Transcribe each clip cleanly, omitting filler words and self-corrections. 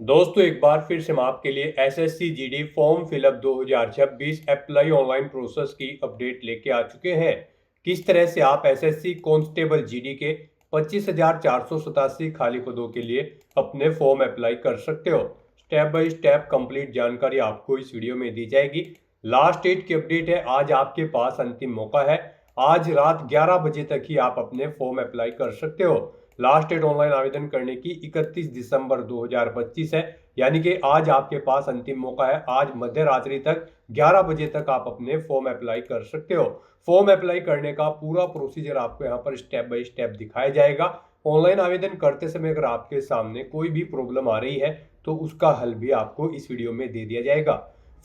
दोस्तों एक बार फिर से हम आपके लिए SSC GD form fill up 2026 apply online process की अपडेट लेके आ चुके हैं। किस तरह से आप एसएससी कांस्टेबल जीडी के 25,487 खाली पदों के लिए अपने फॉर्म अप्लाई कर सकते हो। स्टेप बाय स्टेप कंप्लीट जानकारी आपको इस वीडियो में दी जाएगी। लास्ट डेट की अपडेट है, आज आपके पास अंतिम मौका है। आज रात 11 बजे तक ही आप अपने फॉर्म अप्लाई कर सकते हो। लास्ट डेट ऑनलाइन आवेदन करने की 31 दिसंबर 2025 है, यानी कि आज आपके पास अंतिम मौका है। आज मध्य रात्रि तक 11 बजे तक आप अपने फॉर्म अप्लाई कर सकते हो। फॉर्म अप्लाई करने का पूरा प्रोसीजर आपको यहाँ पर स्टेप बाय स्टेप दिखाया जाएगा। ऑनलाइन आवेदन करते समय अगर आपके सामने कोई भी प्रॉब्लम आ रही है तो उसका हल भी आपको इस वीडियो में दे दिया जाएगा।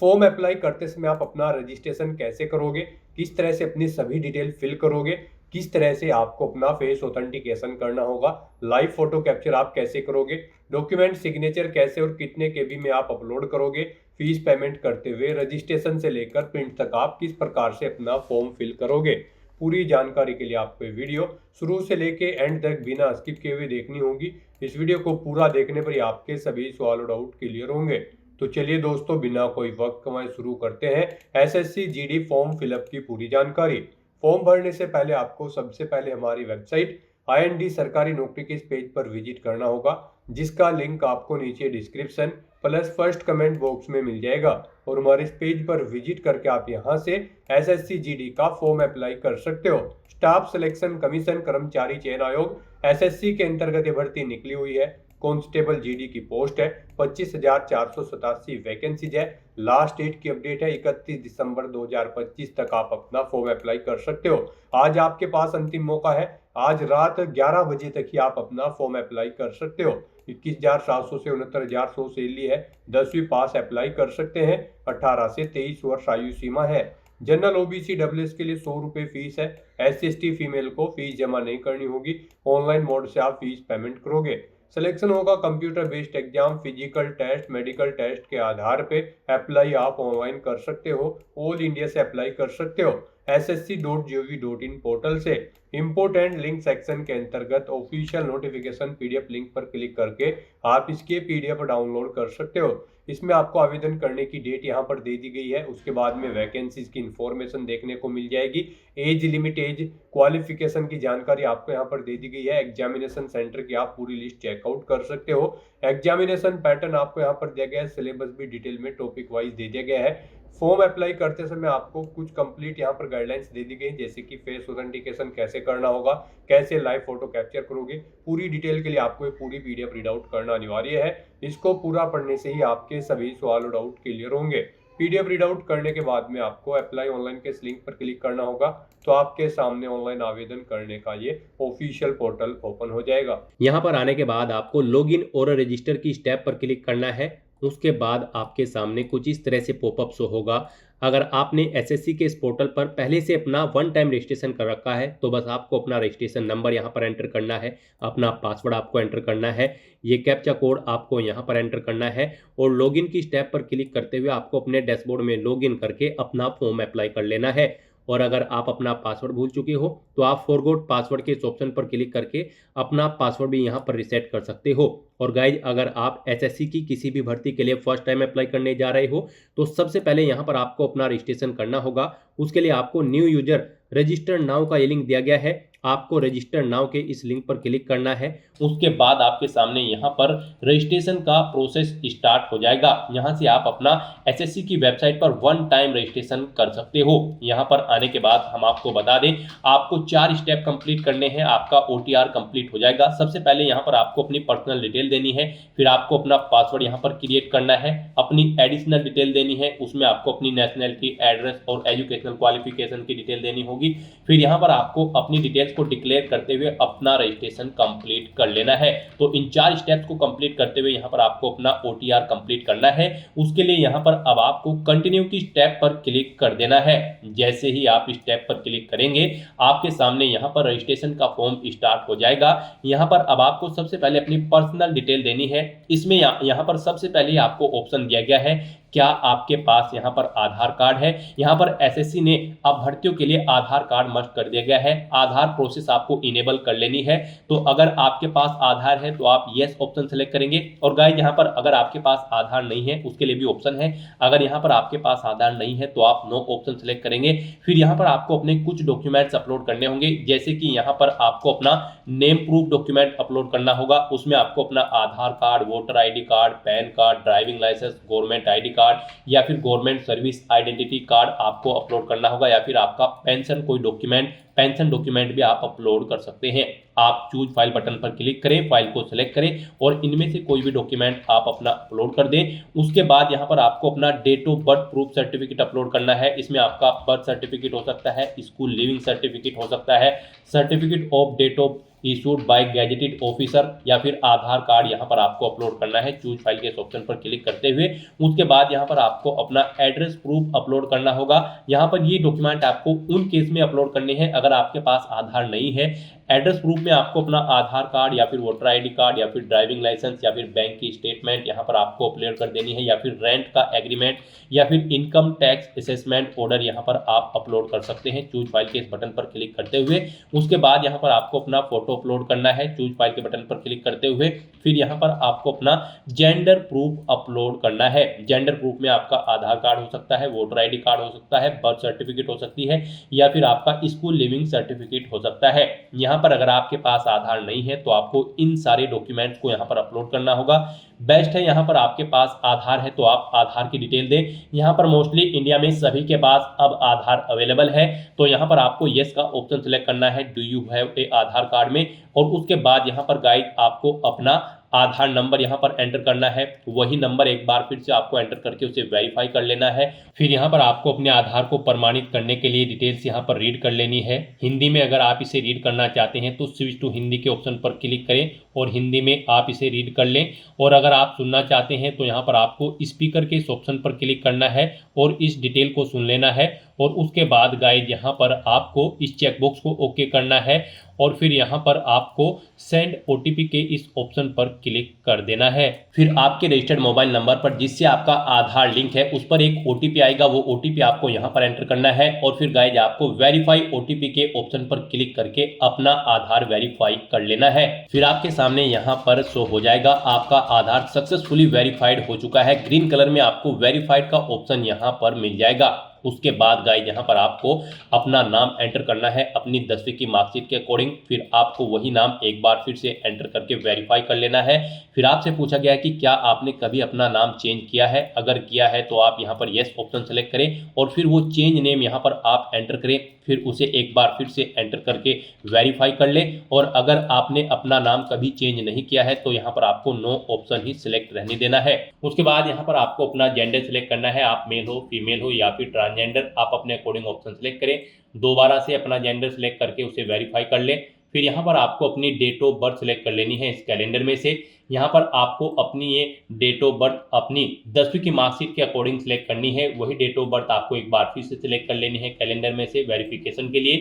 फॉर्म अप्लाई करते समय आप अपना रजिस्ट्रेशन कैसे करोगे, किस तरह से अपनी सभी डिटेल फिल करोगे, किस तरह से आपको अपना फेस ऑथेंटिकेशन करना होगा, लाइव फोटो कैप्चर आप कैसे करोगे, डॉक्यूमेंट सिग्नेचर कैसे और कितने केबी में आप अपलोड करोगे, फीस पेमेंट करते हुए रजिस्ट्रेशन से लेकर प्रिंट तक आप किस प्रकार से अपना फॉर्म फिल करोगे, पूरी जानकारी के लिए आपको वीडियो शुरू से लेके एंड तक बिना स्किप किए हुए देखनी होगी। इस वीडियो को पूरा देखने पर ही आपके सभी सवाल और डाउट क्लियर होंगे। तो चलिए दोस्तों, बिना कोई वक्त कमाए शुरू करते हैं एसएससी जीडी फॉर्म फिलअप की पूरी जानकारी। फॉर्म भरने से पहले आपको सबसे पहले हमारी वेबसाइट IND सरकारी नौकरी के इस पेज पर विजिट करना होगा, जिसका लिंक आपको नीचे description plus first comment box में मिल जाएगा। और हमारे इस पेज पर विजिट करके आप यहां से एसएससी जीडी का फॉर्म अप्लाई कर सकते हो। स्टाफ सिलेक्शन कमीशन कर्मचारी चयन आयोग एसएससी के अंतर्गत ये भर्ती निकली हुई है। कांस्टेबल जीडी की पोस्ट है, 25,487 वैकेंसीज है। लास्ट डेट की अपडेट है 31 दिसंबर 2025 तक आप अपना फॉर्म अप्लाई कर सकते हो। आज आपके पास अंतिम मौका है, आज रात 11 बजे तक ही आप अपना फॉर्म अप्लाई कर सकते हो। 21,700 से 69,100 सैलरी है। 10वीं पास अप्लाई कर सकते हैं। 18 से 23 वर्ष आयु सीमा है। जनरल ओबीसी डब्ल्यूएस के लिए 100 रुपये फीस है। SC/ST फीमेल को फीस जमा नहीं करनी होगी, ऑनलाइन मोड से आप फीस पेमेंट करोगे। सिलेक्शन होगा computer based exam, physical test, medical test के आधार पे। अप्लाई आप ऑनलाइन कर सकते हो, ऑल इंडिया से अप्लाई कर सकते हो ssc.gov.in पोर्टल से। इंपोर्टेंट लिंक सेक्शन के अंतर्गत ऑफिशियल नोटिफिकेशन PDF लिंक पर क्लिक करके आप इसके PDF डाउनलोड कर सकते हो। इसमें आपको आवेदन करने की डेट यहाँ पर दे दी गई है। उसके बाद में वैकेंसीज की इंफॉर्मेशन देखने को मिल जाएगी। एज लिमिट, एज क्वालिफिकेशन की जानकारी आपको यहाँ पर दे दी गई है। एग्जामिनेशन सेंटर की आप पूरी लिस्ट चेकआउट कर सकते हो। एग्जामिनेशन पैटर्न आपको यहाँ पर दिया गया है। सिलेबस भी डिटेल में टॉपिक वाइज दे दिया गया है। फॉर्म अप्लाई करते समय आपको कुछ कंप्लीट यहाँ पर गाइडलाइंस दे दी गई, जैसे कि फेस ऑथेंटिकेशन कैसे करना होगा, कैसे लाइव फोटो कैप्चर करोगे। पूरी डिटेल के लिए आपको पूरी PDF रीड आउट करना अनिवार्य है। इसको पूरा पढ़ने से ही आपके सभी सवाल और डाउट क्लियर होंगे। PDF रीड आउट करने के बाद में आपको अप्लाई ऑनलाइन के इस लिंक पर क्लिक करना होगा, तो आपके सामने ऑनलाइन आवेदन करने का ये ऑफिशियल पोर्टल ओपन हो जाएगा। यहाँ पर आने के बाद आपको लॉगिन और रजिस्टर की स्टेप पर क्लिक करना है। उसके बाद आपके सामने कुछ इस तरह से पॉपअप शो होगा। अगर आपने एसएससी के इस पोर्टल पर पहले से अपना वन टाइम रजिस्ट्रेशन कर रखा है तो बस आपको अपना रजिस्ट्रेशन नंबर यहाँ पर एंटर करना है, अपना पासवर्ड आपको एंटर करना है, ये कैप्चा कोड आपको यहाँ पर एंटर करना है और लॉगिन की स्टेप पर क्लिक करते हुए आपको अपने डैशबोर्ड में लॉगिन करके अपना फॉर्म अप्लाई कर लेना है। और अगर आप अपना पासवर्ड भूल चुके हो तो आप फॉरगॉट पासवर्ड के इस ऑप्शन पर क्लिक करके अपना पासवर्ड भी यहाँ पर रिसेट कर सकते हो। और गाइज, अगर आप एसएससी की किसी भी भर्ती के लिए फर्स्ट टाइम अप्लाई करने जा रहे हो तो सबसे पहले यहाँ पर आपको अपना रजिस्ट्रेशन करना होगा। उसके लिए आपको न्यू यूजर रजिस्टर नाउ का ये लिंक दिया गया है, आपको रजिस्टर नाउ के इस लिंक पर क्लिक करना है। उसके बाद आपके सामने यहाँ पर रजिस्ट्रेशन का प्रोसेस स्टार्ट हो जाएगा। यहाँ से आप अपना एसएससी की वेबसाइट पर वन टाइम रजिस्ट्रेशन कर सकते हो। यहाँ पर आने के बाद हम आपको बता दें, आपको 4 स्टेप कंप्लीट करने हैं, आपका OTR कंप्लीट हो जाएगा। सबसे पहले यहाँ पर आपको अपनी पर्सनल डिटेल देनी है, फिर आपको अपना पासवर्ड यहाँ पर क्रिएट करना है, अपनी एडिशनल डिटेल देनी है, उसमें आपको अपनी नेशनलिटी, एड्रेस और एजुकेशनल क्वालिफिकेशन की डिटेल देनी होगी। फिर यहाँ पर आपको अपनी डिटेल्स को डिक्लेयर करते हुए अपना रजिस्ट्रेशन कंप्लीट कर लेना है। तो इन 4 स्टेप्स को कंप्लीट करते हुए यहाँ पर आपको अपना OTR कंप्लीट करना है। उसके लिए यहाँ पर अब आपको कंटिन्यू की स्टेप पर क्लिक कर देना है। जैसे ही आप स्टेप पर क्लिक करेंगे आपके सामने यहाँ पर रजिस्ट्रेशन का फॉर्म स्टार्ट हो जाएगा। यहाँ पर अब आपको सबसे पहले अपनी पर्सनल डिटेल देनी है। इसमें यहाँ पर सबसे पहले आपको ऑप्शन दिया गया है क्या आपके पास यहाँ पर आधार कार्ड है। यहाँ पर एसएससी ने अब भर्तियों के लिए आधार कार्ड मस्ट कर दिया गया है। आधार प्रोसेस आपको इनेबल कर लेनी है। तो अगर आपके पास आधार है तो आप यस ऑप्शन सेलेक्ट करेंगे। और गाइस यहाँ पर अगर आपके पास आधार नहीं है उसके लिए भी ऑप्शन है। अगर यहाँ पर आपके पास आधार नहीं है तो आप नो ऑप्शन सेलेक्ट करेंगे। फिर यहाँ पर आपको अपने कुछ डॉक्यूमेंट्स अपलोड करने होंगे, जैसे कि यहाँ पर आपको अपना नेम प्रूफ डॉक्यूमेंट अपलोड करना होगा। उसमें आपको अपना Aadhaar card, voter ID card, PAN card, driving licence, government ID card या फिर गवर्नमेंट सर्विस आइडेंटिटी कार्ड आपको अपलोड करना होगा, या फिर आपका पेंशन कोई डॉक्यूमेंट, पेंशन डॉक्यूमेंट भी आप अपलोड कर सकते हैं। आप चूज फाइल बटन पर क्लिक करें, फाइल को सिलेक्ट करें और इनमें से कोई भी डॉक्यूमेंट आप अपना अपलोड कर दें। उसके बाद यहाँ पर आपको अपना date of birth proof certificate upload करना है। इसमें आपका बर्थ सर्टिफिकेट हो सकता है, स्कूल लिविंग सर्टिफिकेट हो सकता है, certificate of date of issued by gazetted officer, या फिर आधार कार्ड यहाँ पर आपको अपलोड करना है चूज फाइल के इस ऑप्शन पर क्लिक करते हुए। उसके बाद यहाँ पर आपको अपना एड्रेस प्रूफ अपलोड करना होगा। यहाँ पर ये डॉक्यूमेंट आपको उन केस में अपलोड करने हैं अगर आपके पास आधार नहीं है। एड्रेस प्रूफ में आपको अपना आधार कार्ड या फिर वोटर आईडी कार्ड या फिर ड्राइविंग लाइसेंस या फिर बैंक की स्टेटमेंट यहाँ पर आपको अपलोड कर देनी है, या फिर रेंट का एग्रीमेंट या फिर इनकम टैक्स असेसमेंट ऑर्डर यहाँ पर आप अपलोड कर सकते हैं चूज फाइल के इस बटन पर क्लिक करते हुए। उसके बाद यहाँ पर आपको अपना फोटो अपलोड करना है चूज फाइल के बटन पर क्लिक करते हुए। फिर यहाँ पर आपको अपना जेंडर प्रूफ अपलोड करना है। जेंडर प्रूफ में आपका आधार कार्ड हो सकता है, वोटर आईडी कार्ड हो सकता है, बर्थ सर्टिफिकेट हो सकती है, या फिर आपका स्कूल लिविंग सर्टिफिकेट हो सकता है। यहाँ पर अगर आपके पास आधार नहीं है तो आपको इन सारे डॉक्यूमेंट्स को यहाँ पर अपलोड करना होगा। बेस्ट है यहाँ पर आपके पास आधार है तो आप आधार की डिटेल दें। यहाँ पर मोस्टली इंडिया में सभी के पास अब आधार अवेलेबल है, तो यहाँ पर आपको यस का ऑप्शन सेलेक्ट करना है do you have a Aadhaar card में। और उसके बाद यहाँ पर गाइड आपको अपना आधार नंबर यहाँ पर एंटर करना है। वही नंबर एक बार फिर से आपको एंटर करके उसे वेरीफाई कर लेना है। फिर यहाँ पर आपको अपने आधार को प्रमाणित करने के लिए डिटेल्स यहाँ पर रीड कर लेनी है। हिंदी में अगर आप इसे रीड करना चाहते हैं तो स्विच टू हिंदी के ऑप्शन पर क्लिक करें और हिंदी में आप इसे रीड कर लें। और अगर आप सुनना चाहते हैं तो यहाँ पर आपको स्पीकर के इस ऑप्शन पर क्लिक करना है और इस डिटेल को सुन लेना है। और उसके बाद गाइज यहाँ पर आपको इस चेकबॉक्स को ओके करना है और फिर यहाँ पर आपको सेंड ओटीपी के इस ऑप्शन पर क्लिक कर देना है। फिर आपके रजिस्टर्ड मोबाइल नंबर पर जिससे आपका आधार लिंक है उस पर एक ओटीपी आएगा, वो ओटीपी आपको यहाँ पर एंटर करना है। और फिर गाइज आपको वेरीफाई ओटीपी के ऑप्शन पर क्लिक करके अपना आधार वेरीफाई कर लेना है। फिर आपके सामने यहाँ पर शो हो जाएगा आपका आधार सक्सेसफुली वेरीफाइड हो चुका है। ग्रीन कलर में आपको वेरीफाइड का ऑप्शन यहाँ पर मिल जाएगा। उसके बाद गाइज यहाँ पर आपको अपना नाम एंटर करना है अपनी 10वीं की मार्कशीट के अकॉर्डिंग। फिर आपको वही नाम एक बार फिर से एंटर करके वेरीफाई कर लेना है। फिर आपसे पूछा गया है कि क्या आपने कभी अपना नाम चेंज किया है। अगर किया है तो आप यहाँ पर यस ऑप्शन सेलेक्ट करें और फिर वो चेंज नेम यहाँ पर आप एंटर करें। फिर उसे एक बार फिर से एंटर करके वेरीफाई कर लें। और अगर आपने अपना नाम कभी चेंज नहीं किया है तो यहाँ पर आपको नो ऑप्शन ही सिलेक्ट रहने देना है। उसके बाद यहाँ पर आपको अपना जेंडर सिलेक्ट करना है, आप मेल हो, फीमेल हो या फिर ट्रांसजेंडर, आप अपने अकॉर्डिंग ऑप्शन सेलेक्ट करें। दोबारा से अपना जेंडर सेलेक्ट करके उसे वेरीफाई कर लें। फिर यहाँ पर आपको अपनी डेट ऑफ बर्थ सेलेक्ट कर लेनी है इस कैलेंडर में से। यहाँ पर आपको अपनी ये डेट ऑफ बर्थ अपनी 10वीं की मार्कशीट के अकॉर्डिंग सेलेक्ट करनी है। वही डेट ऑफ बर्थ आपको एक बार फिर से सिलेक्ट कर लेनी है कैलेंडर में से वेरिफिकेशन के लिए।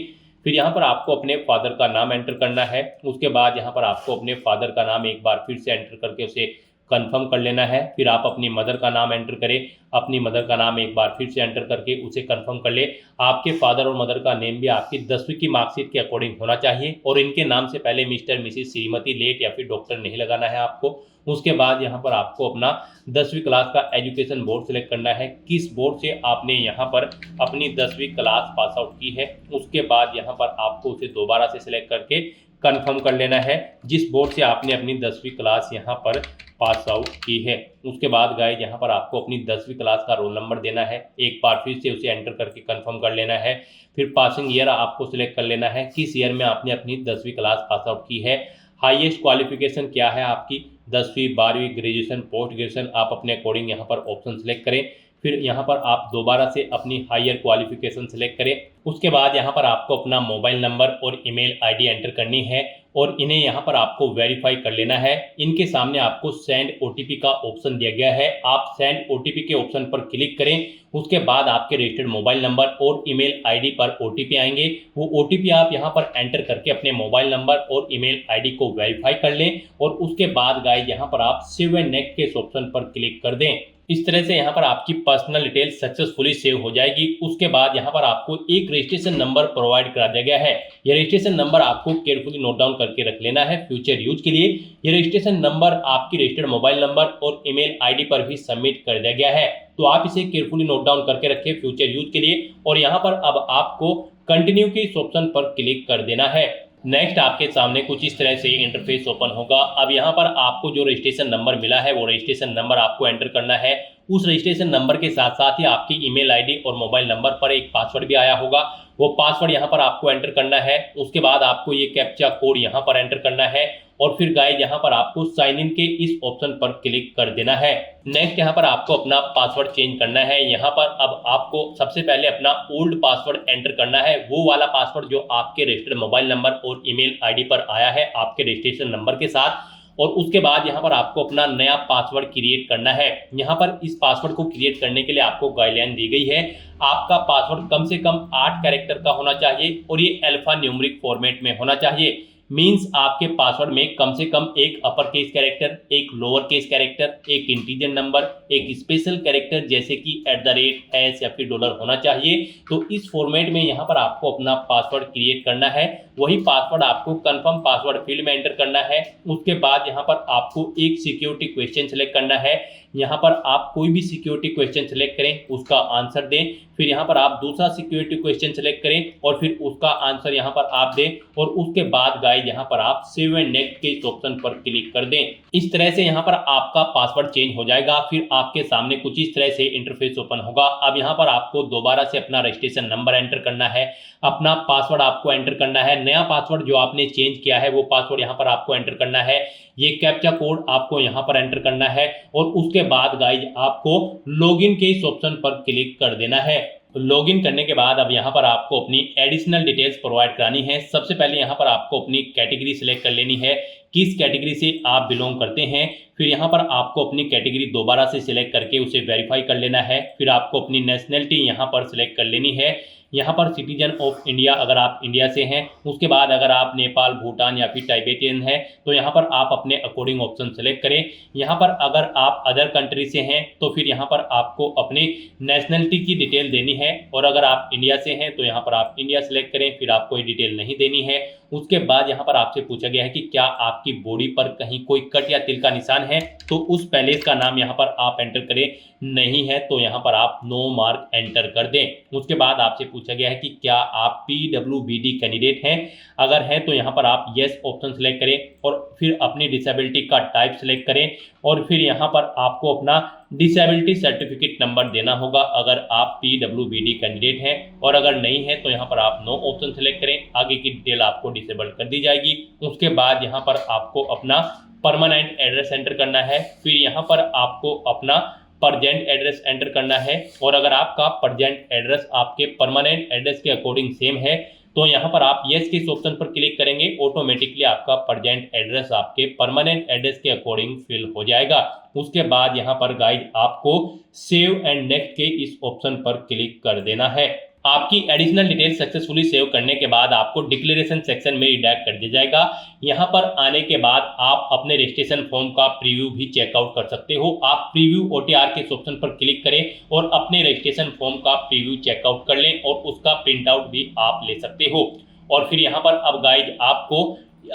फिर यहाँ पर आपको अपने फादर का नाम एंटर करना है। उसके बाद यहाँ पर आपको अपने फादर का नाम एक बार फिर से एंटर करके उसे कंफर्म कर लेना है। फिर आप अपनी मदर का नाम एंटर करें, अपनी मदर का नाम एक बार फिर से एंटर करके उसे कंफर्म कर ले। आपके फादर और मदर का नेम भी आपकी 10वीं की मार्कशीट के अकॉर्डिंग होना चाहिए और इनके नाम से पहले मिस्टर, मिसिस, श्रीमती, लेट या फिर डॉक्टर नहीं लगाना है आपको। उसके बाद यहाँ पर आपको अपना 10वीं क्लास का एजुकेशन बोर्ड सेलेक्ट करना है, किस बोर्ड से आपने यहाँ पर अपनी 10वीं क्लास पास आउट की है। उसके बाद यहाँ पर आपको उसे दोबारा से सिलेक्ट करके कंफर्म कर लेना है जिस बोर्ड से आपने अपनी 10वीं क्लास यहाँ पर पास आउट की है। उसके बाद गाइस यहाँ पर आपको अपनी 10वीं क्लास का रोल नंबर देना है, एक बार फिर से उसे एंटर करके कंफर्म कर लेना है। फिर पासिंग ईयर आपको सिलेक्ट कर लेना है, किस ईयर में आपने अपनी 10वीं क्लास पास आउट की है। हाईएस्ट क्वालिफिकेशन क्या है आपकी, 10वीं, 12वीं, ग्रेजुएशन, पोस्ट ग्रेजुएशन, आप अपने अकॉर्डिंग यहाँ पर ऑप्शन सेलेक्ट करें। फिर यहाँ पर आप दोबारा से अपनी हायर क्वालिफिकेशन सेलेक्ट करें। उसके बाद यहाँ पर आपको अपना मोबाइल नंबर और ईमेल आईडी एंटर करनी है और इन्हें यहाँ पर आपको वेरीफाई कर लेना है। इनके सामने आपको सेंड ओटीपी का ऑप्शन दिया गया है, आप सेंड ओटीपी के ऑप्शन पर क्लिक करें। उसके बाद आपके रजिस्टर्ड मोबाइल नंबर और ईमेल आईडी पर ओटीपी आएंगे, वो ओटीपी आप यहाँ पर एंटर करके अपने मोबाइल नंबर और ईमेल आईडी को वेरीफाई कर लें। और उसके बाद गाइस यहाँ पर आप सेव एंड नेक्स्ट के इस ऑप्शन पर क्लिक कर दें। इस तरह से यहाँ पर आपकी पर्सनल डिटेल सक्सेसफुली सेव हो जाएगी। उसके बाद यहाँ पर आपको एक रजिस्ट्रेशन नंबर प्रोवाइड करा दिया गया है। ये रजिस्ट्रेशन नंबर आपको केयरफुली नोट डाउन करके रख लेना है फ्यूचर यूज के लिए। ये रजिस्ट्रेशन नंबर आपकी रजिस्टर्ड मोबाइल नंबर और ईमेल आईडी पर भी सबमिट कर दिया गया है, तो आप इसे केयरफुली नोट डाउन करके रखें फ्यूचर यूज के लिए। और यहाँ पर अब आपको कंटिन्यू के इस ऑप्शन पर क्लिक कर देना है। नेक्स्ट आपके सामने कुछ इस तरह से इंटरफेस ओपन होगा। अब यहाँ पर आपको जो रजिस्ट्रेशन नंबर मिला है वो रजिस्ट्रेशन नंबर आपको एंटर करना है। उस रजिस्ट्रेशन नंबर के साथ साथ ही आपकी ईमेल आईडी और मोबाइल नंबर पर एक पासवर्ड भी आया होगा, वो पासवर्ड यहाँ पर आपको एंटर करना है। उसके बाद आपको ये कैप्चा कोड यहाँ पर एंटर करना है और फिर गाइस यहाँ पर आपको साइन इन के इस ऑप्शन पर क्लिक कर देना है। नेक्स्ट यहाँ पर आपको अपना पासवर्ड चेंज करना है। यहाँ पर अब आपको सबसे पहले अपना ओल्ड पासवर्ड एंटर करना है, वो वाला पासवर्ड जो आपके रजिस्टर्ड मोबाइल नंबर और ईमेल आईडी पर आया है आपके रजिस्ट्रेशन नंबर के साथ। और उसके बाद यहाँ पर आपको अपना नया पासवर्ड क्रिएट करना है। यहाँ पर इस पासवर्ड को क्रिएट करने के लिए आपको गाइडलाइन दी गई है। आपका पासवर्ड कम से कम 8 कैरेक्टर का होना चाहिए और ये अल्फा न्यूमेरिक फॉर्मेट में होना चाहिए। मींस आपके पासवर्ड में कम से कम एक अपर केस कैरेक्टर, एक लोअर केस कैरेक्टर, एक इंटीजर नंबर, एक स्पेशल कैरेक्टर जैसे कि @ या फिर डॉलर होना चाहिए। तो इस फॉर्मेट में यहाँ पर आपको अपना पासवर्ड क्रिएट करना है। वही पासवर्ड आपको कंफर्म पासवर्ड फील्ड में एंटर करना है। उसके बाद यहाँ पर आपको एक सिक्योरिटी क्वेश्चन सेलेक्ट करना है। यहाँ पर आप कोई भी सिक्योरिटी क्वेश्चन सेलेक्ट करें, उसका आंसर दें। फिर यहाँ पर आप दूसरा सिक्योरिटी क्वेश्चन सेलेक्ट करें और फिर उसका आंसर यहाँ पर आप दें। और उसके बाद गाइस यहाँ पर आप सेव एंड नेक्स्ट के इस ऑप्शन पर क्लिक कर दें। इस तरह से यहाँ पर आपका पासवर्ड चेंज हो जाएगा। फिर आपके सामने कुछ इस तरह से इंटरफेस ओपन होगा। अब यहाँ पर आपको दोबारा से अपना रजिस्ट्रेशन नंबर एंटर करना है, अपना पासवर्ड आपको एंटर करना है। नया पासवर्ड जो आपने चेंज किया है वो पासवर्ड यहाँ पर आपको एंटर करना है। ये कैप्चा कोड आपको यहाँ पर एंटर करना है और उसके बाद गाइज आपको लॉगिन के इस ऑप्शन पर क्लिक कर देना है। लॉगिन करने के बाद अब यहाँ पर आपको अपनी एडिशनल डिटेल्स प्रोवाइड करानी है। सबसे पहले यहाँ पर आपको अपनी कैटेगरी सिलेक्ट कर लेनी है, किस कैटेगरी से आप बिलोंग करते हैं। फिर यहाँ पर आपको अपनी कैटेगरी दोबारा से सिलेक्ट करके उसे वेरीफाई कर लेना है। फिर आपको अपनी नेशनलिटी यहाँ पर सिलेक्ट कर लेनी है। यहाँ पर सिटीजन ऑफ इंडिया अगर आप इंडिया से हैं। उसके बाद अगर आप नेपाल, भूटान या फिर टाइबेटियन हैं तो यहाँ पर आप अपने अकॉर्डिंग ऑप्शन सेलेक्ट करें। यहाँ पर अगर आप अदर कंट्री से हैं तो फिर यहाँ पर आपको अपनी नेशनलिटी की डिटेल देनी है। और अगर आप इंडिया से हैं तो यहाँ पर आप इंडिया सेलेक्ट करें, फिर आपको ये डिटेल नहीं देनी है। उसके बाद यहाँ पर आपसे पूछा गया है कि क्या आपकी बॉडी पर कहीं कोई कट या तिल का निशान है, तो उस पैलेस का नाम यहाँ पर आप एंटर करें। नहीं है तो यहाँ पर आप नो मार्क एंटर कर दें। उसके बाद आपसे पूछा गया है कि क्या आप PWBD कैंडिडेट हैं, अगर हैं तो यहाँ पर आप यस ऑप्शन सेलेक्ट करें और फिर अपनी डिसेबिलिटी का टाइप सेलेक्ट करें और फिर यहाँ पर आपको अपना डिसेबिलिटी सर्टिफिकेट नंबर देना होगा अगर आप PWBD कैंडिडेट हैं। और अगर नहीं है तो यहाँ पर आप नो ऑप्शन सेलेक्ट करें, आगे की डिटेल आपको डिसेबल कर दी जाएगी। उसके बाद यहाँ पर आपको अपना परमानेंट एड्रेस एंटर करना है। फिर यहाँ पर आपको अपना परजेंट एड्रेस एंटर करना है और अगर आपका परजेंट एड्रेस आपके परमानेंट एड्रेस के अकॉर्डिंग सेम है तो यहाँ पर आप यस के इस ऑप्शन पर क्लिक करेंगे। ऑटोमेटिकली आपका परजेंट एड्रेस आपके परमानेंट एड्रेस के अकॉर्डिंग फिल हो जाएगा। उसके बाद यहाँ पर गाइड आपको सेव एंड नेक्स्ट के इस ऑप्शन पर क्लिक कर देना है। आपकी एडिशनल डिटेल सक्सेसफुली सेव करने के बाद आपको डिक्लेरेशन सेक्शन में रिडायरेक्ट कर दिया जाएगा। यहाँ पर आने के बाद आप अपने रजिस्ट्रेशन फॉर्म का प्रीव्यू भी चेकआउट कर सकते हो। आप प्रीव्यू OTR के ऑप्शन पर क्लिक करें और अपने रजिस्ट्रेशन फॉर्म का प्रीव्यू चेकआउट कर लें और उसका प्रिंट आउट भी आप ले सकते हो। और फिर यहाँ पर अब गाइड आपको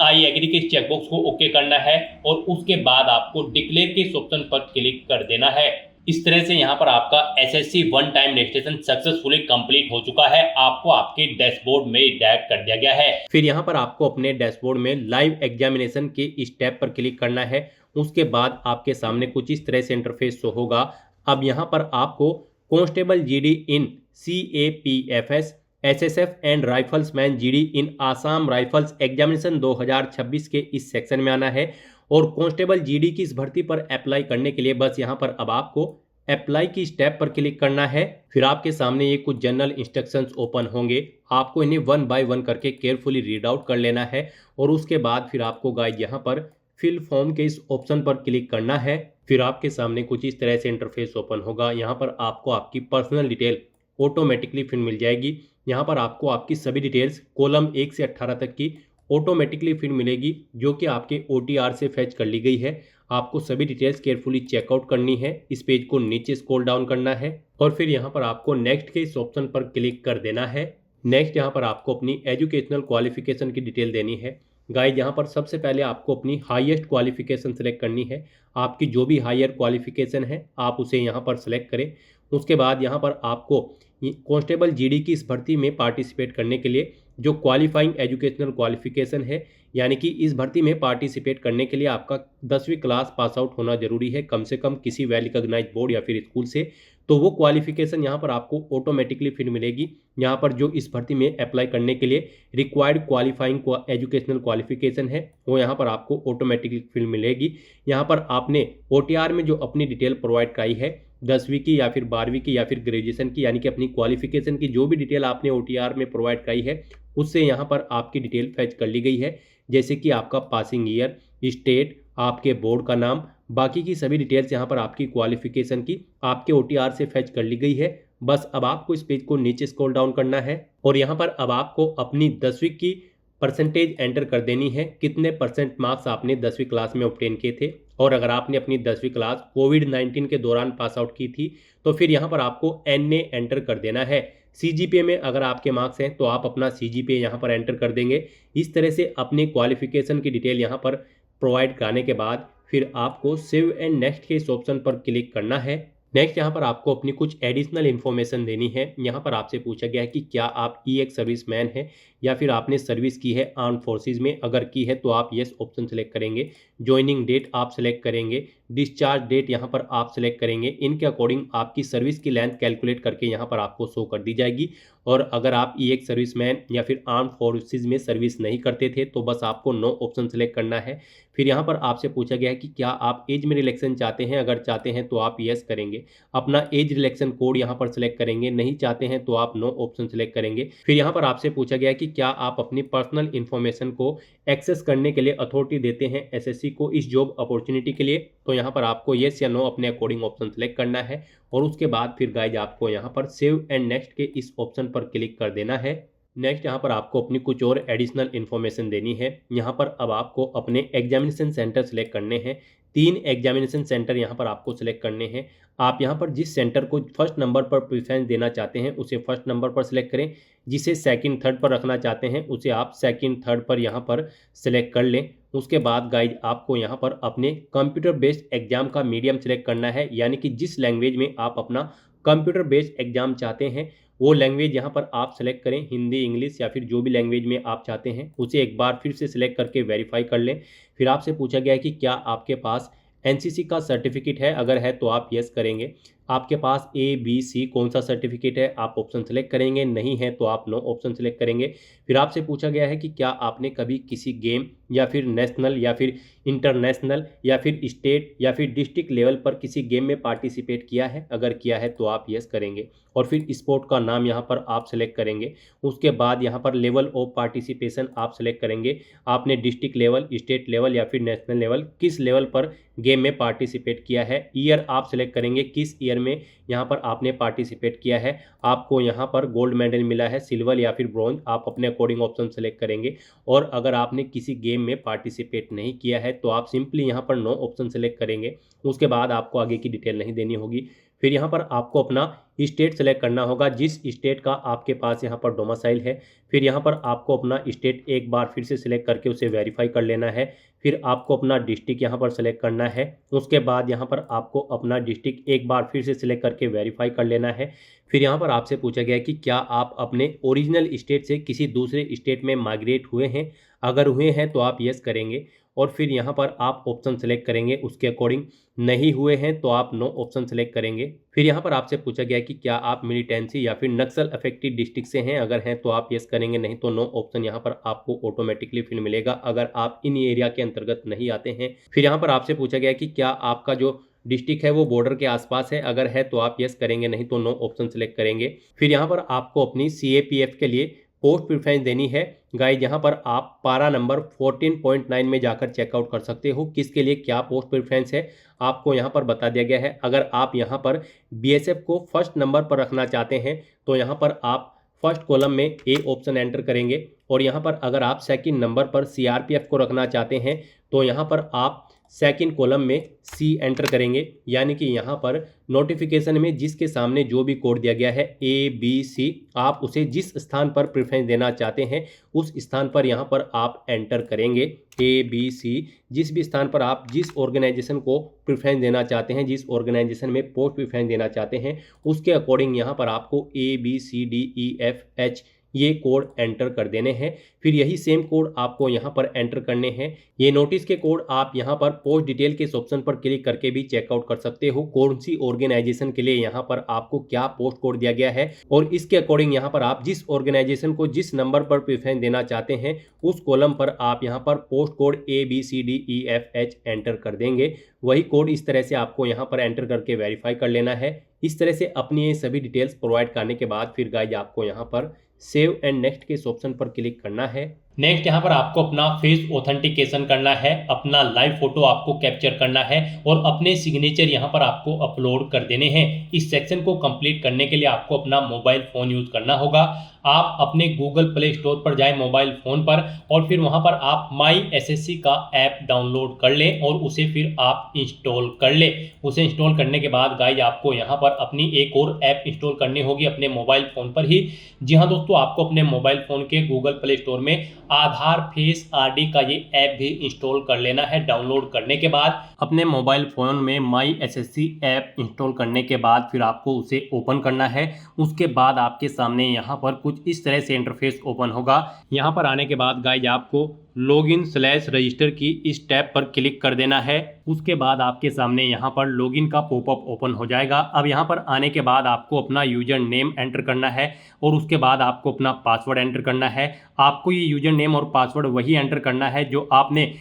आई एग्री के चेकबॉक्स को ओके करना है और उसके बाद आपको डिक्लेयर के ऑप्शन पर क्लिक कर देना है। इस तरह से यहाँ पर आपका SSC one time registration successfully complete हो चुका है। आपको आपके डैशबोर्ड में डायरेक्ट कर दिया गया है। फिर यहाँ पर आपको अपने डैशबोर्ड में लाइव एग्जामिनेशन के इस टैब पर क्लिक करना है। उसके बाद आपके सामने कुछ इस तरह से इंटरफेस शो होगा। अब यहाँ पर आपको constable GD in CAPFS SSF and riflemen GD in Assam Rifles examination 2026 के इस सेक्शन में आना है। और कांस्टेबल GD की इस भर्ती पर अप्लाई करने के लिए बस यहाँ पर अब आपको अप्लाई की स्टेप पर क्लिक करना है। फिर आपके सामने ये कुछ जनरल इंस्ट्रक्शंस ओपन होंगे। आपको इन्हें 1 बाय 1 करके केयरफुली रीड आउट कर लेना है और उसके बाद फिर आपको गाइड यहाँ पर फिल फॉर्म के इस ऑप्शन पर क्लिक करना है। फिर आपके सामने कुछ इस तरह से इंटरफेस ओपन होगा। यहाँ पर आपको आपकी पर्सनल डिटेल ऑटोमेटिकली फिर मिल जाएगी। यहाँ पर आपको आपकी सभी डिटेल्स कॉलम 1 से 18 तक की ऑटोमेटिकली फिर मिलेगी जो कि आपके OTR से फैच कर ली गई है। आपको सभी डिटेल्स केयरफुली चेकआउट करनी है। इस पेज को नीचे स्क्रॉल डाउन करना है और फिर यहाँ पर आपको नेक्स्ट के इस ऑप्शन पर क्लिक कर देना है। नेक्स्ट यहाँ पर आपको अपनी एजुकेशनल क्वालिफिकेशन की डिटेल देनी है। गाइज यहाँ पर सबसे पहले आपको अपनी हाईएस्ट क्वालिफिकेशन सेलेक्ट करनी है। आपकी जो भी हायर क्वालिफिकेशन है आप उसे यहाँ पर सेलेक्ट करें। उसके बाद यहाँ पर आपको कांस्टेबल जीडी की इस भर्ती में पार्टिसिपेट करने के लिए जो क्वालिफाइंग एजुकेशनल क्वालिफिकेशन है, यानी कि इस भर्ती में पार्टिसिपेट करने के लिए आपका 10वीं क्लास पास आउट होना जरूरी है, कम से कम किसी वेल रिकॉग्नाइज बोर्ड या फिर स्कूल से। तो वो क्वालिफिकेशन यहाँ पर आपको ऑटोमेटिकली फिर मिलेगी। यहाँ पर जो इस भर्ती में अप्लाई करने के लिए रिक्वायर्ड क्वालिफाइंग एजुकेशनल क्वालिफिकेशन है वो यहाँ पर आपको ऑटोमेटिकली फिर मिलेगी। यहाँ पर आपने OTR में जो अपनी डिटेल प्रोवाइड कराई है 10वीं की या फिर 12वीं की या फिर ग्रेजुएशन की, यानी कि अपनी क्वालिफिकेशन की जो भी डिटेल आपने OTR में प्रोवाइड कराई है उससे यहाँ पर आपकी डिटेल फैच कर ली गई है, जैसे कि आपका पासिंग ईयर, स्टेट, आपके बोर्ड का नाम, बाकी की सभी डिटेल्स यहाँ पर आपकी क्वालिफिकेशन की आपके OTR से फैच कर ली गई है। बस अब आपको इस पेज को नीचे स्क्रॉल डाउन करना है और यहाँ पर अब आपको अपनी 10वीं की परसेंटेज एंटर कर देनी है, कितने परसेंट मार्क्स आपने 10वीं क्लास में ऑब्टेन किए थे। और अगर आपने अपनी 10वीं क्लास कोविड-19 के दौरान पास आउट की थी तो फिर यहाँ पर आपको NA एंटर कर देना है। CGPA में अगर आपके मार्क्स हैं तो आप अपना CGPA यहाँ पर एंटर कर देंगे। इस तरह से अपने क्वालिफिकेशन की डिटेल यहाँ पर प्रोवाइड कराने के बाद फिर आपको सेव एंड नेक्स्ट के इस ऑप्शन पर क्लिक करना है। नेक्स्ट यहाँ पर आपको अपनी कुछ एडिशनल इन्फॉर्मेशन देनी है। यहाँ पर आपसे पूछा गया है कि क्या आप एक सर्विसमैन हैं या फिर आपने सर्विस की है आर्म्ड फोर्सेज में। अगर की है तो आप येस ऑप्शन सेलेक्ट करेंगे। ज्वाइनिंग डेट आप सेलेक्ट करेंगे। डिस्चार्ज डेट यहाँ पर आप सेलेक्ट करेंगे। इनके अकॉर्डिंग आपकी सर्विस की लेंथ कैलकुलेट करके यहाँ पर आपको शो कर दी जाएगी। और अगर आप एक सर्विसमैन या फिर आर्म्ड फोर्सेज में सर्विस नहीं करते थे तो बस आपको नो ऑप्शन सेलेक्ट करना है। फिर यहाँ पर आपसे पूछा गया है कि क्या आप एज में रिलैक्सेशन चाहते हैं। अगर चाहते हैं तो आप येस करेंगे, अपना एज रिलैक्सेशन कोड यहाँ पर सेलेक्ट करेंगे। नहीं चाहते हैं तो आप नो ऑप्शन सेलेक्ट करेंगे। फिर यहाँ पर आपसे पूछा गया है कि क्या आप अपनी पर्सनल इन्फॉर्मेशन को एक्सेस करने के लिए अथॉरिटी देते हैं SSC को इस जॉब अपॉर्चुनिटी के लिए। तो यहाँ पर आपको येस या नो अपने अकॉर्डिंग ऑप्शन सेलेक्ट करना है और उसके बाद फिर गाइज आपको यहाँ पर सेव एंड नेक्स्ट के इस ऑप्शन पर क्लिक कर देना है। नेक्स्ट यहाँ पर आपको अपनी कुछ और एडिशनल इन्फॉर्मेशन देनी है। यहाँ पर अब आपको अपने एग्जामिनेशन सेंटर सेलेक्ट करने हैं। 3 एग्जामिनेशन सेंटर यहाँ पर आपको सेलेक्ट करने हैं। आप यहाँ पर जिस सेंटर को फर्स्ट नंबर पर प्रेफरेंस देना चाहते हैं उसे फर्स्ट नंबर पर सिलेक्ट करें। जिसे सेकंड थर्ड पर रखना चाहते हैं उसे आप सेकंड थर्ड पर यहाँ पर सिलेक्ट कर लें। उसके बाद गाइज आपको यहाँ पर अपने कंप्यूटर बेस्ड एग्जाम का मीडियम सेलेक्ट करना है, यानी कि जिस लैंग्वेज में आप अपना कंप्यूटर बेस्ड एग्जाम चाहते हैं वो लैंग्वेज यहाँ पर आप सेलेक्ट करें। हिंदी, इंग्लिश या फिर जो भी लैंग्वेज में आप चाहते हैं उसे एक बार फिर से सिलेक्ट करके वेरीफाई कर लें। फिर आपसे पूछा गया है कि क्या आपके पास NCC का सर्टिफिकेट है। अगर है तो आप येस करेंगे। आपके पास A, B, C कौन सा सर्टिफिकेट है आप ऑप्शन सेलेक्ट करेंगे। नहीं है तो आप नो ऑप्शन सेलेक्ट करेंगे। फिर आपसे पूछा गया है कि क्या आपने कभी किसी गेम या फिर नेशनल या फिर इंटरनेशनल या फिर स्टेट या फिर डिस्ट्रिक्ट लेवल पर किसी गेम में पार्टिसिपेट किया है। अगर किया है तो आप येस करेंगे और फिर स्पोर्ट का नाम यहाँ पर आप सेलेक्ट करेंगे। उसके बाद यहाँ पर लेवल ऑफ पार्टिसिपेशन आप सेलेक्ट करेंगे। आपने डिस्ट्रिक्ट लेवल, स्टेट लेवल या फिर नेशनल लेवल किस लेवल पर गेम में पार्टिसिपेट किया है। ईयर आप सेलेक्ट करेंगे, किस ईयर में यहाँ पर आपने पार्टिसिपेट किया है। आपको यहाँ पर गोल्ड मेडल मिला है, सिल्वर या फिर ब्रॉन्ज, आप अपने अकॉर्डिंग ऑप्शन सेलेक्ट करेंगे। और अगर आपने किसी गेम में पार्टिसिपेट नहीं किया है तो आप सिंपली यहाँ पर नो ऑप्शन सेलेक्ट करेंगे। उसके बाद आपको आगे की डिटेल नहीं देनी होगी। फिर यहाँ पर आपको अपना स्टेट सेलेक्ट करना होगा, जिस स्टेट का आपके पास यहाँ पर डोमिसाइल है। फिर यहाँ पर आपको अपना स्टेट एक बार फिर से सिलेक्ट करके उसे वेरीफाई कर लेना है। फिर आपको अपना डिस्ट्रिक्ट यहाँ पर सेलेक्ट करना है। उसके बाद यहाँ पर आपको अपना डिस्ट्रिक्ट एक बार फिर से सिलेक्ट करके वेरीफाई कर लेना है। फिर यहाँ पर आपसे पूछा गया कि क्या आप अपने ओरिजिनल स्टेट से किसी दूसरे स्टेट में माइग्रेट हुए हैं। अगर हुए हैं तो आप येस करेंगे और फिर यहाँ पर आप ऑप्शन सेलेक्ट करेंगे उसके अकॉर्डिंग। नहीं हुए हैं तो आप नो ऑप्शन सेलेक्ट करेंगे। फिर यहाँ पर आपसे पूछा गया कि क्या आप मिलिटेंसी या फिर नक्सल अफेक्टेड डिस्ट्रिक्ट से हैं। अगर हैं तो आप येस करेंगे, नहीं तो नो ऑप्शन यहाँ पर आपको ऑटोमेटिकली फिर मिलेगा अगर आप इन एरिया के अंतर्गत नहीं आते हैं। फिर यहाँ पर आपसे पूछा गया कि क्या आपका जो डिस्ट्रिक्ट है वो बॉर्डर के आसपास है। अगर है तो आप येस करेंगे, नहीं तो नो ऑप्शन सेलेक्ट करेंगे। फिर यहाँ पर आपको अपनी CAPF के लिए पोस्ट प्रेफरेंस देनी है। गाइज यहाँ पर आप पारा नंबर 14.9 में जाकर चेकआउट कर सकते हो किसके लिए क्या पोस्ट प्रेफरेंस है, आपको यहाँ पर बता दिया गया है। अगर आप यहाँ पर BSF को फर्स्ट नंबर पर रखना चाहते हैं तो यहाँ पर आप फर्स्ट कॉलम में A ऑप्शन एंटर करेंगे। और यहाँ पर अगर आप सेकंड नंबर पर CRPF को रखना चाहते हैं तो यहाँ पर आप सेकंड कॉलम में सी एंटर करेंगे, यानी कि यहाँ पर नोटिफिकेशन में जिसके सामने जो भी कोड दिया गया है ABC, आप उसे जिस स्थान पर प्रेफरेंस देना चाहते हैं उस स्थान पर यहाँ पर आप एंटर करेंगे ABC। जिस भी स्थान पर आप जिस ऑर्गेनाइजेशन को प्रेफरेंस देना चाहते हैं, जिस ऑर्गेनाइजेशन में पोस्ट प्रेफरेंस देना चाहते हैं, उसके अकॉर्डिंग यहाँ पर आपको ABCDEFH ये कोड एंटर कर देने हैं। फिर यही सेम कोड आपको यहाँ पर एंटर करने हैं। ये नोटिस के कोड आप यहाँ पर पोस्ट डिटेल के इस ऑप्शन पर क्लिक करके भी चेकआउट कर सकते हो, कौन सी ऑर्गेनाइजेशन के लिए यहाँ पर आपको क्या पोस्ट कोड दिया गया है, और इसके अकॉर्डिंग यहाँ पर आप जिस ऑर्गेनाइजेशन को जिस नंबर पर प्रेफरेंस देना चाहते हैं उस कॉलम पर आप यहाँ पर पोस्ट कोड ABCDEFH एंटर कर देंगे। वही कोड इस तरह से आपको यहाँ पर एंटर करके वेरीफाई कर लेना है। इस तरह से अपनी ये सभी डिटेल्स प्रोवाइड करने के बाद फिर गाइज आपको यहाँ पर सेव एंड नेक्स्ट के इस ऑप्शन पर क्लिक करना है। नेक्स्ट यहाँ पर आपको अपना फेस ऑथेंटिकेशन करना है, अपना लाइव फोटो आपको कैप्चर करना है और अपने सिग्नेचर यहाँ पर आपको अपलोड कर देने हैं। इस सेक्शन को कंप्लीट करने के लिए आपको अपना मोबाइल फ़ोन यूज़ करना होगा। आप अपने गूगल प्ले स्टोर पर जाएं मोबाइल फ़ोन पर और फिर वहाँ पर आप माई SSC का ऐप डाउनलोड कर लें और उसे फिर आप इंस्टॉल कर लें। उसे इंस्टॉल करने के बाद गाइज आपको यहाँ पर अपनी एक और ऐप इंस्टॉल करनी होगी अपने मोबाइल फ़ोन पर ही। जी हाँ दोस्तों, आपको अपने मोबाइल फ़ोन के गूगल प्ले स्टोर में आधार फेस RD का ये ऐप भी इंस्टॉल कर लेना है। डाउनलोड करने के बाद अपने मोबाइल फ़ोन में माई SSC ऐप इंस्टॉल करने के बाद फिर आपको उसे ओपन करना है। उसके बाद आपके सामने यहाँ पर कुछ इस तरह से इंटरफेस ओपन होगा। यहाँ पर आने के बाद गाइज आपको लॉगिन/रजिस्टर की इस टैब पर क्लिक कर देना है। उसके बाद आपके सामने यहाँ पर लॉगिन का पॉपअप ओपन हो जाएगा। अब यहाँ पर आने के बाद आपको अपना यूजर नेम एंटर करना है और उसके बाद आपको अपना पासवर्ड एंटर करना है। आपको ये यूजर नेम और पासवर्ड वही एंटर करना है जो आपने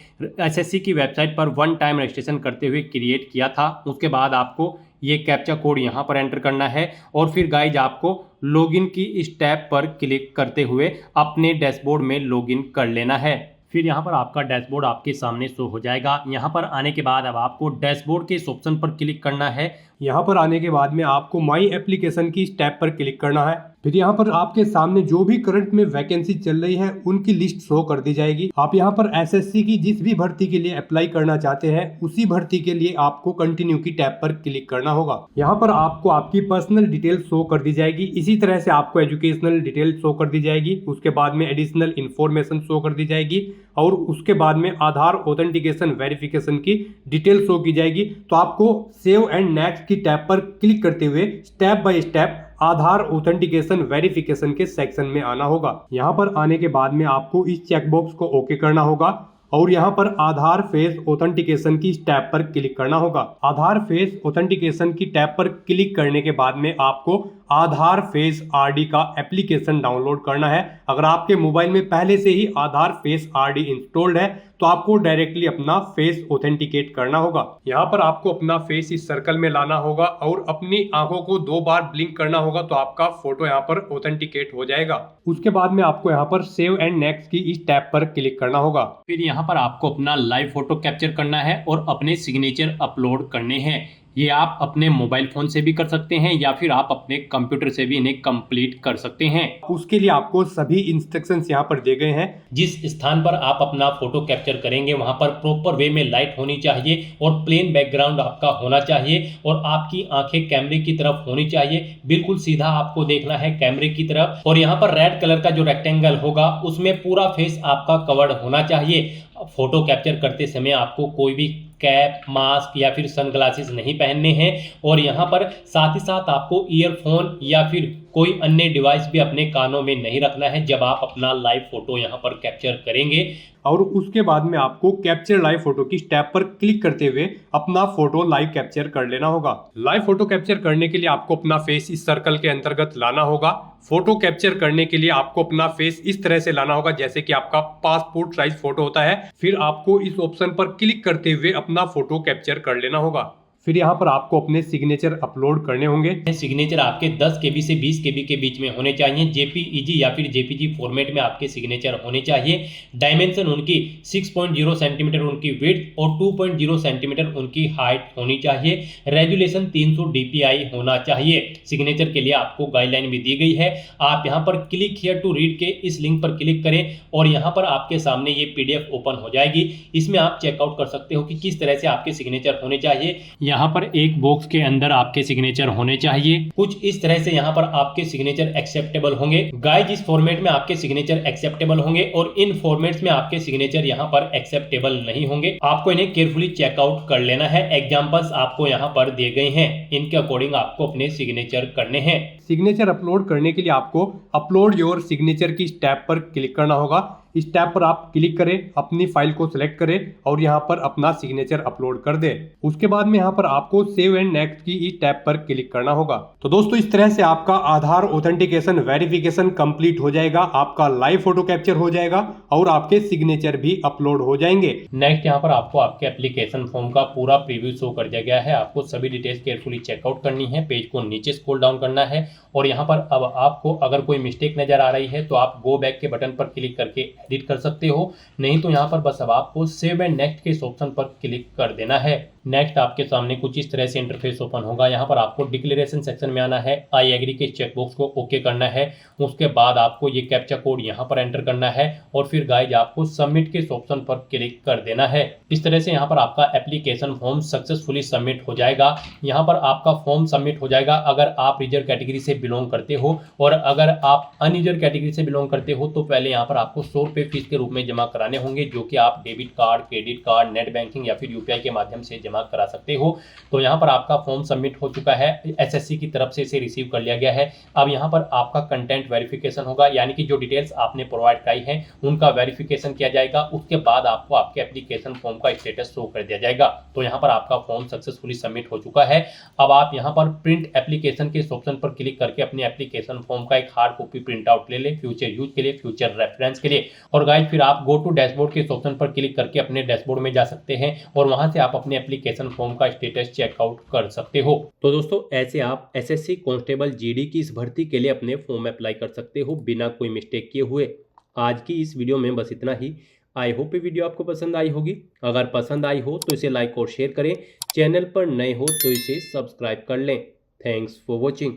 SSC की वेबसाइट पर वन टाइम रजिस्ट्रेशन करते हुए क्रिएट किया था। उसके बाद आपको ये कैप्चा कोड यहाँ पर एंटर करना है और फिर गाइज आपको लॉगिन की इस टैब पर क्लिक करते हुए अपने डैशबोर्ड में लॉगिन कर लेना है। फिर यहाँ पर आपका डैशबोर्ड आपके सामने शो हो जाएगा। यहाँ पर आने के बाद अब आपको डैशबोर्ड के इस ऑप्शन पर क्लिक करना है। यहाँ पर आने के बाद में आपको माई एप्लीकेशन की इस टैब पर क्लिक करना है। फिर यहाँ पर आपके सामने जो भी करंट में वैकेंसी चल रही है उनकी लिस्ट शो कर दी जाएगी। आप यहाँ पर SSC की जिस भी भर्ती के लिए अप्लाई करना चाहते हैं उसी भर्ती के लिए आपको कंटिन्यू की टैब पर क्लिक करना होगा। यहाँ पर आपको आपकी पर्सनल डिटेल शो कर दी जाएगी। इसी तरह से आपको एजुकेशनल डिटेल शो कर दी जाएगी। उसके बाद में एडिशनल इंफॉर्मेशन शो कर दी जाएगी और उसके बाद में आधार ऑथेंटिकेशन वेरिफिकेशन की डिटेल शो की जाएगी। तो आपको सेव एंड नेक्स्ट की टैब पर क्लिक करते हुए step by step Aadhaar authentication verification के सेक्शन में आना होगा। यहाँ पर आने के बाद में आपको इस चेकबॉक्स को ओके करना होगा और यहाँ पर आधार फेस ऑथेंटिकेशन की टैब पर क्लिक करना होगा। आधार फेस ऑथेंटिकेशन की टैब पर क्लिक करने के बाद में आपको आधार फेस RD का एप्लीकेशन डाउनलोड करना है। अगर आपके मोबाइल में पहले से ही आधार फेस RD इंस्टॉल्ड है तो आपको डायरेक्टली अपना फेस ऑथेंटिकेट करना होगा। यहाँ पर आपको अपना फेस इस सर्कल में लाना होगा और अपनी आंखों को 2 बार ब्लिंक करना होगा तो आपका फोटो यहाँ पर ऑथेंटिकेट हो जाएगा। उसके बाद में आपको यहाँ पर सेव एंड नेक्स्ट की इस टैब पर क्लिक करना होगा। फिर यहाँ पर आपको अपना लाइव फोटो कैप्चर करना है और अपने सिग्नेचर अपलोड करने हैं। ये आप अपने मोबाइल फ़ोन से भी कर सकते हैं या फिर आप अपने कंप्यूटर से भी इन्हें कंप्लीट कर सकते हैं। उसके लिए आपको सभी इंस्ट्रक्शंस यहाँ पर दिए गए हैं। जिस स्थान पर आप अपना फोटो कैप्चर करेंगे वहां पर प्रॉपर वे में लाइट होनी चाहिए और प्लेन बैकग्राउंड आपका होना चाहिए और आपकी आंखें कैमरे की तरफ होनी चाहिए। बिल्कुल सीधा आपको देखना है कैमरे की तरफ और यहाँ पर रेड कलर का जो रेक्टेंगल होगा उसमें पूरा फेस आपका कवर्ड होना चाहिए। फोटो कैप्चर करते समय आपको कोई भी कैप, मास्क या फिर सनग्लासेस नहीं पहनने हैं और यहाँ पर साथ ही साथ आपको ईयरफोन या फिर कोई अन्य डिवाइस भी अपने कानों में नहीं रखना है जब आप अपना लाइव फोटो यहाँ पर कैप्चर करेंगे। और उसके बाद में आपको कैप्चर लाइव फोटो की टैब पर क्लिक करते हुए अपना फोटो लाइव कैप्चर कर लेना होगा। लाइव फोटो कैप्चर करने के लिए आपको अपना फेस इस सर्कल के अंतर्गत लाना होगा। फोटो कैप्चर करने के लिए आपको अपना फेस इस तरह से लाना होगा जैसे कि आपका पासपोर्ट साइज फोटो होता है। फिर आपको इस ऑप्शन पर क्लिक करते हुए अपना फोटो कैप्चर कर लेना होगा। फिर यहाँ पर आपको अपने सिग्नेचर अपलोड करने होंगे। सिग्नेचर आपके 10 केबी से 20 केबी के बीच में होने चाहिए। जेपीईजी या फिर जेपीजी फॉर्मेट में आपके सिग्नेचर होने चाहिए। डायमेंशन उनकी 6.0 सेंटीमीटर उनकी विड्थ और 2.0 सेंटीमीटर उनकी हाइट होनी चाहिए। रेजुलेशन 300 dpi होना चाहिए। सिग्नेचर के लिए आपको गाइडलाइन भी दी गई है। आप यहाँ पर क्लिक हियर टू रीड के इस लिंक पर क्लिक करें और यहाँ पर आपके सामने ये पीडीएफ ओपन हो जाएगी। इसमें आप चेकआउट कर सकते हो कि किस तरह से आपके सिग्नेचर होने चाहिए। यहाँ पर एक बॉक्स के अंदर आपके सिग्नेचर होने चाहिए। कुछ इस तरह से यहाँ पर आपके सिग्नेचर एक्सेप्टेबल होंगे। गाइज इस फॉर्मेट में आपके सिग्नेचर एक्सेप्टेबल होंगे और इन फॉर्मेट्स में आपके सिग्नेचर यहाँ पर एक्सेप्टेबल नहीं होंगे। आपको इन्हें केयरफुली चेकआउट कर लेना है। एग्जांपल्स आपको यहाँ पर दिए गए हैं, इनके अकॉर्डिंग आपको अपने सिग्नेचर करने हैं। सिग्नेचर अपलोड करने के लिए आपको अपलोड योर सिग्नेचर की टैब पर क्लिक करना होगा। इस टैब पर आप क्लिक करें, अपनी फाइल को सिलेक्ट करें और यहाँ पर अपना सिग्नेचर अपलोड कर दें। उसके बाद में यहाँ पर आपको सेव एंड नेक्स्ट की इस टैब पर क्लिक करना होगा। तो दोस्तों इस तरह से आपका आधार ऑथेंटिकेशन वेरिफिकेशन कंप्लीट हो जाएगा, आपका लाइव फोटो कैप्चर हो जाएगा और आपके सिग्नेचर भी अपलोड हो जाएंगे। नेक्स्ट यहाँ पर आपको आपके एप्लीकेशन फॉर्म का पूरा प्रीव्यू शो कर दिया गया है। आपको सभी डिटेल्स केयरफुली चेकआउट करनी है। पेज को नीचे स्क्रॉल डाउन करना है और यहाँ पर अब आपको अगर कोई मिस्टेक नजर आ रही है तो आप गो बैक के बटन पर क्लिक करके एडिट कर सकते हो। नहीं तो यहाँ पर बस अब आपको सेव एंड नेक्स्ट के इस ऑप्शन पर क्लिक कर देना है। नेक्स्ट आपके सामने कुछ इस तरह से इंटरफेस ओपन होगा। यहाँ पर आपको डिक्लेरेशन सेक्शन में आना है, आई एग्री के चेकबॉक्स को ओके करना है। उसके बाद आपको ये कैप्चा कोड यहाँ पर एंटर करना है और फिर गाइज आपको सबमिट के इस ऑप्शन पर क्लिक कर देना है। इस तरह से यहाँ पर आपका एप्लीकेशन फॉर्म सक्सेसफुली सबमिट हो जाएगा। यहाँ पर आपका फॉर्म सबमिट हो जाएगा अगर आप रिजर्व कैटेगरी से बिलोंग करते हो, और अगर आप अनरिजर्व कैटेगरी से बिलोंग करते हो तो पहले यहाँ पर आपको 100 रुपये फीस के रूप में जमा कराने होंगे, जो कि आप debit card, credit card, net banking या फिर यूपीआई के माध्यम से जमा करा सकते हो। तो यहाँ पर आपका फॉर्म सबमिट हो चुका है, एसएससी की तरफ से इसे रिसीव कर लिया गया है। अब यहाँ पर आपका कंटेंट वेरिफिकेशन होगा, यानी कि जो डिटेल्स आपने प्रोवाइड कराई है उनका वेरिफिकेशन किया जाएगा। उसके बाद आपको आपके एप्लीकेशन फॉर्म का स्टेटस शो कर दिया जाएगा। तो यहाँ पर आपका फॉर्म सक्सेसफुली सबमिट हो चुका है। अब आप यहाँ पर प्रिंट एप्लीकेशन के इस ऑप्शन पर क्लिक करके अपने एप्लीकेशन फॉर्म का एक हार्ड कॉपी प्रिंट आउट ले ले, फ्यूचर यूज के लिए, फ्यूचर रेफरेंस के लिए। और गाइस फिर आप गो टू डैशबोर्ड के इस ऑप्शन पर क्लिक करके अपने डैशबोर्ड में जा सकते हैं और वहां से आप अपने एप्लीकेशन फॉर्म का स्टेटस चेकआउट कर सकते हो। तो दोस्तों ऐसे आप एसएससी कांस्टेबल जीडी की इस भर्ती के लिए अपने फॉर्म अप्लाई कर सकते हो बिना कोई मिस्टेक किए हुए। आज की इस वीडियो में बस इतना ही। आई होप ये वीडियो आपको पसंद आई होगी। अगर पसंद आई हो तो इसे लाइक और शेयर करें। चैनल पर नए हो तो इसे सब्सक्राइब कर लें। Thanks for watching.